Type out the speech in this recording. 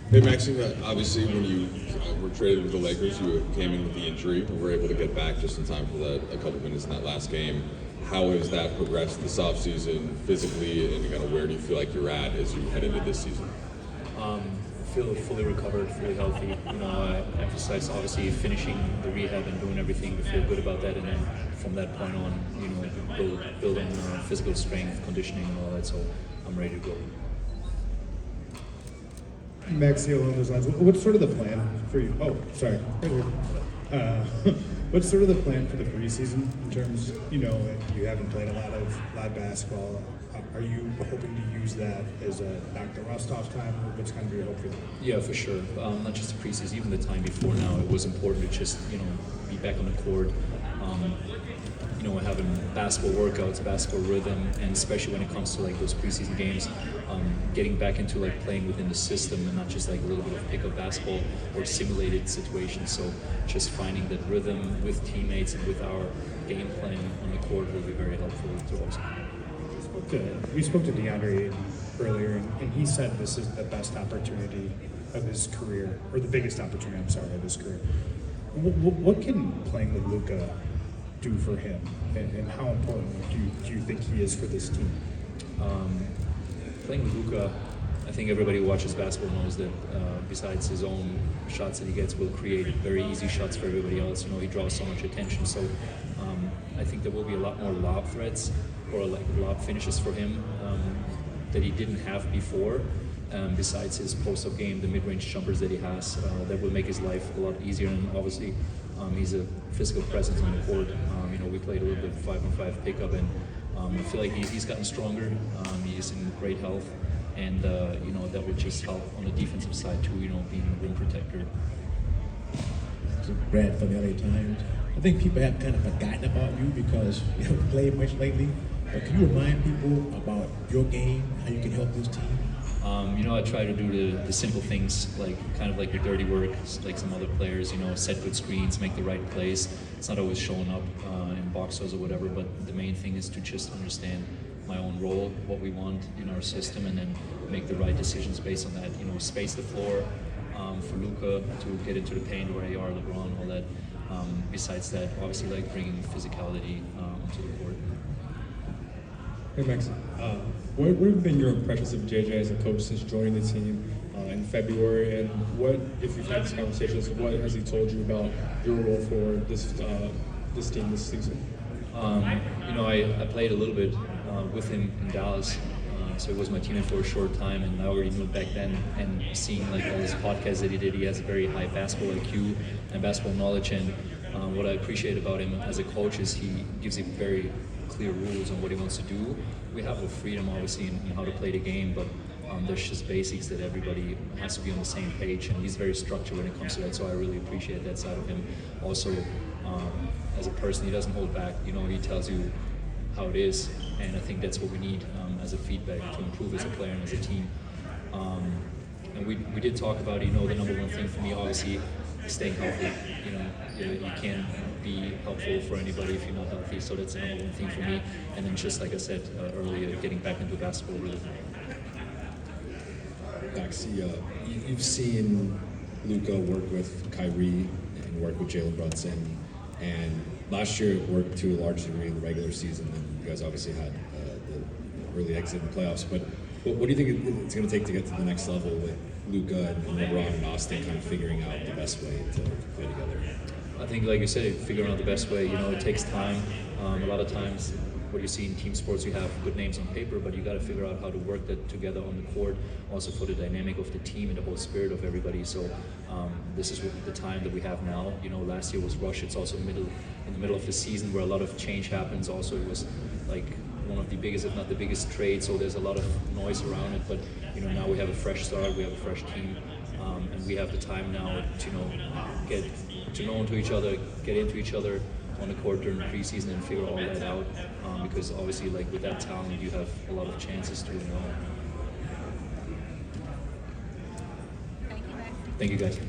Hey Maxi, obviously when you were traded with the Lakers, you came in with the injury and were able to get back just in time for a couple minutes in that last game. How has that progressed this offseason physically, and kind of where do you feel like you're at as you head into this season? Feel fully recovered, fully healthy. I emphasize obviously finishing the rehab and doing everything to feel good about that, and then from that point on, building physical strength, conditioning, and all that. So I'm ready to go. Maxi, along those lines, what's sort of the plan for you? Oh, sorry. What's sort of the plan for the preseason in terms, you haven't played a lot of live basketball. Are you hoping to use that as a knock the rust off time? What's kind of your hope for that? Yeah, for sure. Not just the preseason, even the time before now, it was important to just, be back on the court. Having basketball workouts, basketball rhythm, and especially when it comes to like those preseason games, getting back into like playing within the system and not just like a little bit of pickup basketball or simulated situations. So just finding that rhythm with teammates and with our game plan on the court will be very helpful to us. We spoke to DeAndre earlier, and he said this is the best opportunity of his career, or the biggest opportunity, of his career. What can playing with Luka do for him, and how important do you think he is for this team? Playing with Luka, I think everybody who watches basketball knows that besides his own shots that he gets, will create very easy shots for everybody else. He draws so much attention. So I think there will be a lot more lob threats or like lob finishes for him that he didn't have before. Besides his post-up game, the mid-range jumpers that he has, that will make his life a lot easier. And obviously, he's a physical presence on the court. We played a little bit 5-on-5 pickup, and I feel like he's gotten stronger. He's in great health, and that will just help on the defensive side too. Being a rim protector. Brad from the LA Times. I think people have kind of forgotten about you because you haven't played much lately. But can you remind people about your game, how you can help this team? I try to do the simple things, kind of like the dirty work, like some other players. Set good screens, make the right plays. It's not always showing up in boxers or whatever, but the main thing is to just understand my own role, what we want in our system, and then make the right decisions based on that. Space the floor for Luka to get into the paint, where AR, LeBron, all that. Besides that, obviously, bringing physicality onto the court. Hey Max, what have been your impressions of JJ as a coach since joining the team in February, and what, if you've had these conversations, what has he told you about your role for this team this season? I played a little bit with him in Dallas, so he was my teammate for a short time, and I already knew it back then. And seeing all his podcasts that he did, he has a very high basketball IQ and basketball knowledge. And what I appreciate about him as a coach is he gives you very clear rules on what he wants to do. We have a freedom, obviously, in how to play the game, but there's just basics that everybody has to be on the same page, and he's very structured when it comes to that, so I really appreciate that side of him. Also, as a person, he doesn't hold back. He tells you how it is, and I think that's what we need as a feedback to improve as a player and as a team. And we did talk about, the number one thing for me, obviously, staying healthy. You can't be helpful for anybody if you're not healthy, so that's the number one thing for me. And then just like I said earlier, getting back into basketball really. Maxi, you've seen Luka work with Kyrie and work with Jalen Brunson, and last year it worked to a large degree in the regular season, and you guys obviously had the early exit in the playoffs. But what do you think it's going to take to get to the next level with Luka and LeBron and Austin kind of figuring out the best way to play together? I think, like you said, figuring out the best way. It takes time. A lot of times, what you see in team sports, you have good names on paper, but you got to figure out how to work that together on the court. Also, for the dynamic of the team and the whole spirit of everybody. So, this is the time that we have now. Last year was rush. It's also in the middle of the season where a lot of change happens. Also, it was like one of the biggest, if not the biggest, trade. So there's a lot of noise around it. But now we have a fresh start. We have a fresh team, and we have the time now to get to know each other, get into each other on the court during the preseason and figure all that out. Because obviously, with that talent, you have a lot of chances to win. Thank you, guys.